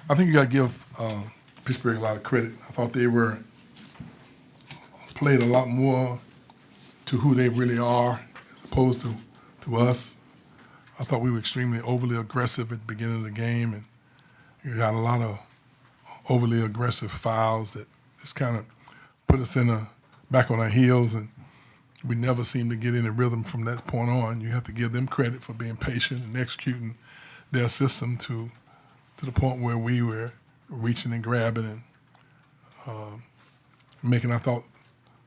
I think you got to give Pittsburgh a lot of credit. I thought they played a lot more to who they really are as opposed to us. I thought we were extremely overly aggressive at the beginning of the game, and you got a lot of overly aggressive fouls that just kind of put us back on our heels, and we never seemed to get any rhythm from that point on. You have to give them credit for being patient and executing their system to the point where we were reaching and grabbing and making, I thought,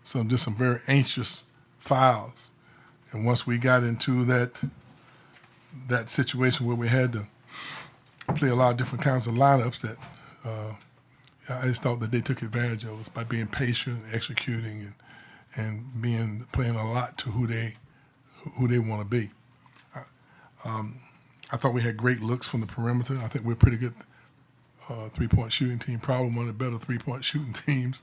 some very anxious fouls. And once we got into that situation where we had to play a lot of different kinds of lineups, that I just thought that they took advantage of us by being patient, executing, and playing a lot to who they want to be. I thought we had great looks from the perimeter. I think we're a pretty good three-point shooting team, probably one of the better three-point shooting teams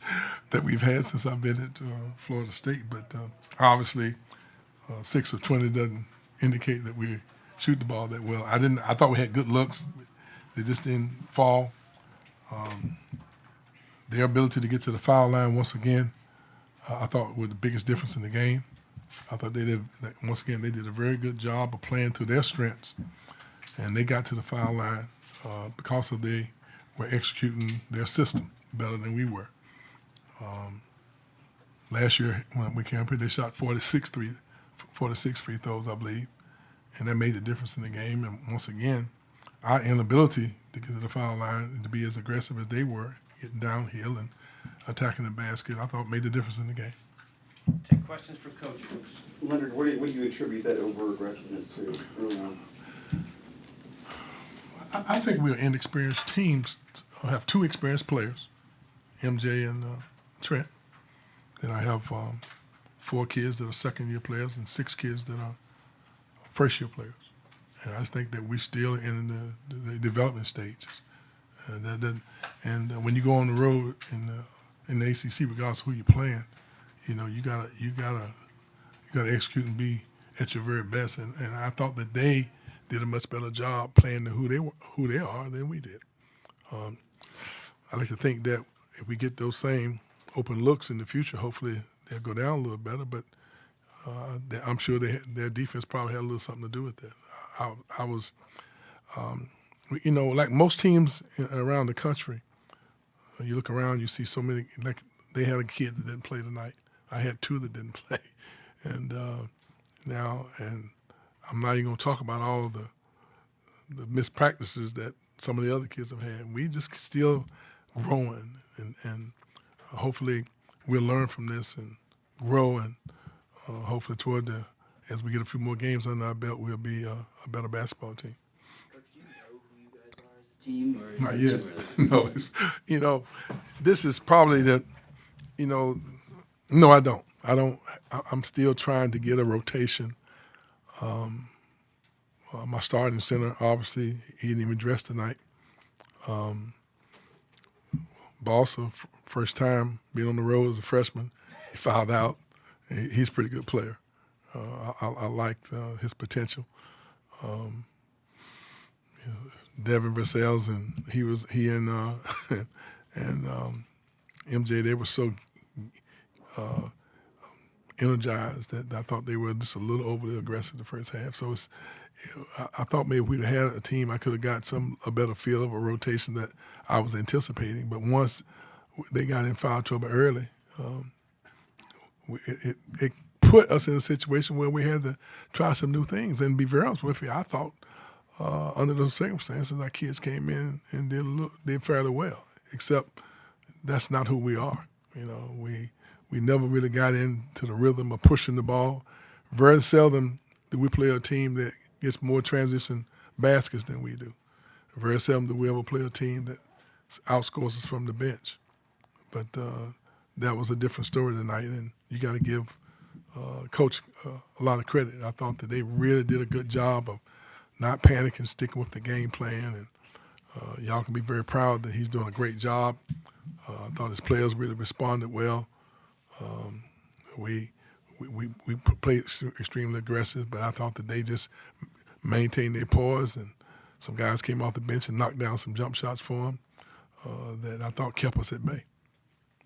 that we've had since I've been at Florida State. But obviously, 6 of 20 doesn't indicate that we shoot the ball that well. I thought we had good looks. They just didn't fall. Their ability to get to the foul line once again, I thought was the biggest difference in the game. I thought they did a very good job of playing to their strengths, and they got to the foul line because they were executing their system better than we were. Last year when we came up here, they shot 46 free throws, I believe, and that made the difference in the game. And once again, our inability to get to the foul line and to be as aggressive as they were, getting downhill and attacking the basket, I thought made the difference in the game. Take questions for Coach. Leonard, what do you attribute that over-aggressiveness to early on? I think we're inexperienced teams. I have 2 experienced players, MJ and Trent. Then I have 4 kids that are second-year players and 6 kids that are first-year players. And I just think that we're still in the development stages. And when you go on the road in the ACC, regardless of who you're playing, you know, you gotta execute and be at your very best. And I thought that they did a much better job playing to who they are than we did. I like to think that if we get those same open looks in the future, hopefully they'll go down a little better. But I'm sure their defense probably had a little something to do with that. I was, you know, like most teams around the country, you look around, you see so many. Like they had a kid that didn't play tonight. I had 2 that didn't play, and I'm not even going to talk about all the mispractices that some of the other kids have had. We just still growing, and hopefully we'll learn from this and grow, and hopefully as we get a few more games under our belt, we'll be a better basketball team. Coach, do you know who you guys are as a team, or is Not it yet. too early? No, you know, this is probably no, I don't. I'm still trying to get a rotation. My starting center, obviously, he didn't even dress tonight. Balsa, first time being on the road as a freshman, he fouled out. He's a pretty good player. I liked his potential. Devin Vassell's, and he and MJ, they were so energized that I thought they were just a little overly aggressive the first half. So I thought maybe if we'd had a team, I could have got a better feel of a rotation that I was anticipating. But once they got in foul trouble early, it put us in a situation where we had to try some new things. And to be very honest with you, I thought under those circumstances, our kids came in and did fairly well, except that's not who we are. You know, we never really got into the rhythm of pushing the ball. Very seldom do we play a team that gets more transition baskets than we do. Very seldom do we ever play a team that outscores us from the bench. But that was a different story tonight, and you got to give Coach a lot of credit. I thought that they really did a good job of not panicking, sticking with the game plan, and y'all can be very proud that he's doing a great job. I thought his players really responded well. We played extremely aggressive, but I thought that they just maintained their poise and some guys came off the bench and knocked down some jump shots for him that I thought kept us at bay.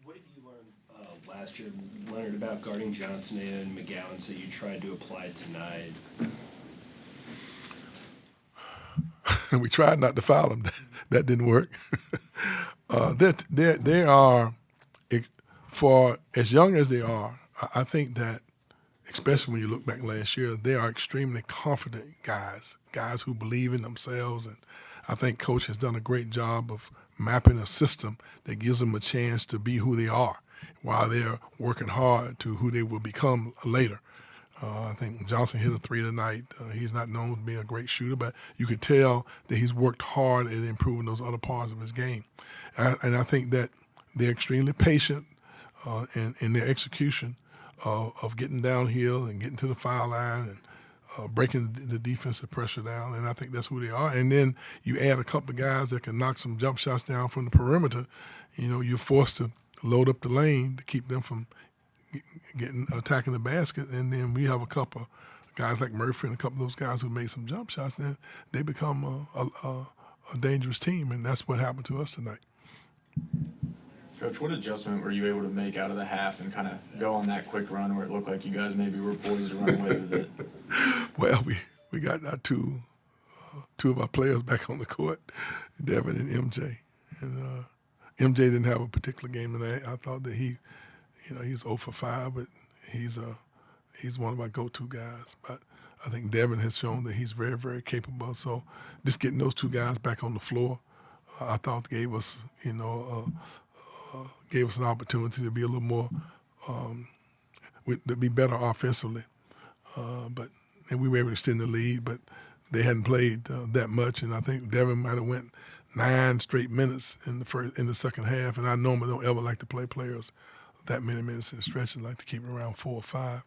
What did you learn last year, Leonard, about guarding Johnson and McGowan that you tried to apply tonight? We tried not to foul them. That didn't work. They are, for as young as they are, I think that, especially when you look back last year, they are extremely confident guys who believe in themselves. And I think Coach has done a great job of mapping a system that gives them a chance to be who they are while they're working hard to who they will become later. I think Johnson hit a 3 tonight. He's not known for being a great shooter, but you could tell that he's worked hard at improving those other parts of his game. And I think that they're extremely patient in their execution of getting downhill and getting to the foul line and breaking the defensive pressure down. And I think that's who they are. And then you add a couple of guys that can knock some jump shots down from the perimeter. You're forced to load up the lane to keep them from attacking the basket, and then we have a couple of guys like Murphy and a couple of those guys who made some jump shots. Then they become a dangerous team, and that's what happened to us tonight. Coach, what adjustment were you able to make out of the half and kind of go on that quick run where it looked like you guys maybe were poised to run away with it? Well, we got our two of our players back on the court, Devin and MJ, and MJ didn't have a particular game tonight. I thought that he's 0 for 5, but he's one of our go-to guys. But I think Devin has shown that he's very, very capable. So just getting those two guys back on the floor, I thought gave us an opportunity to be a little more, to be better offensively. And we were able to extend the lead, but they hadn't played that much, and I think Devin might have went 9 straight minutes in the second half. And I normally don't ever like to play players that many minutes in a stretch. I like to keep it around 4 or 5.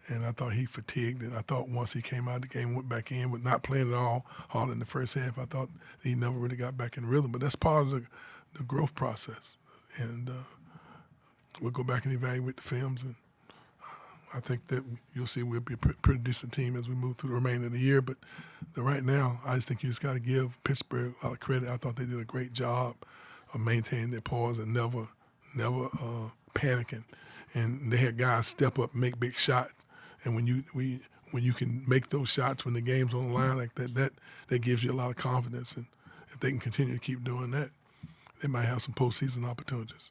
And I thought he fatigued, and I thought once he came out of the game, went back in, but not playing at all hard in the first half, I thought he never really got back in rhythm. But that's part of the growth process. And we'll go back and evaluate the films, and I think that you'll see we'll be a pretty decent team as we move through the remainder of the year. But right now, I just think you just got to give Pittsburgh a lot of credit. I thought they did a great job of maintaining their poise and never panicking. And they had guys step up, make big shots. And when you can make those shots when the game's on the line like that gives you a lot of confidence. And if they can continue to keep doing that, they might have some postseason opportunities.